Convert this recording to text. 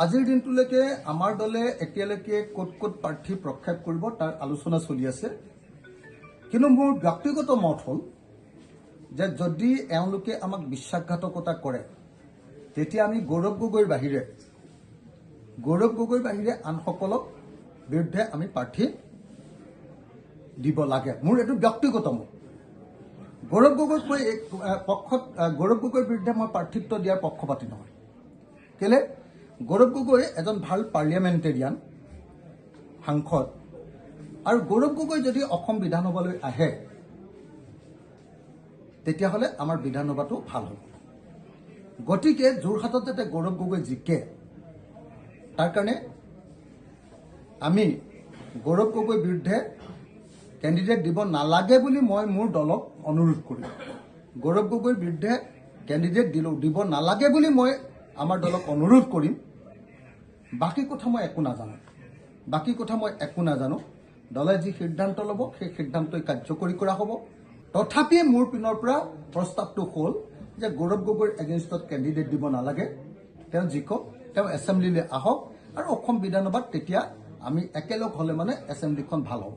আজিৰ দিনটোলৈকে আমাৰ দলে এতিয়ালৈকে ক'ত প্ৰাৰ্থী প্ৰক্ষেপ কৰিব তাৰ আলোচনা চলি আছে। কিন্তু মোৰ ব্যক্তিগত মত হ'ল যে যদি এওঁলোকে আমাক বিশ্বাসঘাতকতা কৰে তেতিয়া আমি গৌৰৱ গগৈৰ বাহিৰে আনসকলক বিৰুদ্ধে আমি প্ৰাৰ্থী দিব লাগে। মোৰ এইটো ব্যক্তিগত মত। গৌৰৱ গগৈৰ বিৰুদ্ধে মই প্ৰাৰ্থিত্ব দিয়াৰ পক্ষপাতি নহয়। কেলে গৌৰৱ গগৈ এজন ভাল পাৰ্লিয়ামেণ্টেৰিয়ান সাংসদ, আৰু গৌৰৱ গগৈ যদি অসম বিধানসভালৈ আহে তেতিয়াহ'লে আমাৰ বিধানসভাটো ভাল হ'ব। গতিকে যোৰহাটত যাতে গৌৰৱ গগৈ জিকে তাৰ কাৰণে আমি গৌৰৱ গগৈৰ বিৰুদ্ধে কেণ্ডিডেট দিব নালাগে বুলি মই মোৰ দলক অনুৰোধ কৰিম। গৌৰৱ গগৈৰ বিৰুদ্ধে কেণ্ডিডেট দিব নালাগে বুলি মই আমাৰ দলক অনুৰোধ কৰিম। বাকী কথা মই একো নাজানো। দলে যি সিদ্ধান্ত ল'ব সেই সিদ্ধান্তই কাৰ্যকৰী কৰা হ'ব। তথাপি মোৰ পিনৰ পৰা প্ৰস্তাৱটো হ'ল যে গৌৰৱ গগৈৰ এগেইনষ্টত কেণ্ডিডেট দিব নালাগে। তেওঁ জিকক, তেওঁ এছেম্বলিলৈ আহক, আৰু অসম বিধানসভাত তেতিয়া আমি একেলগ হ'লে এছেম্বলিখন ভাল হ'ব।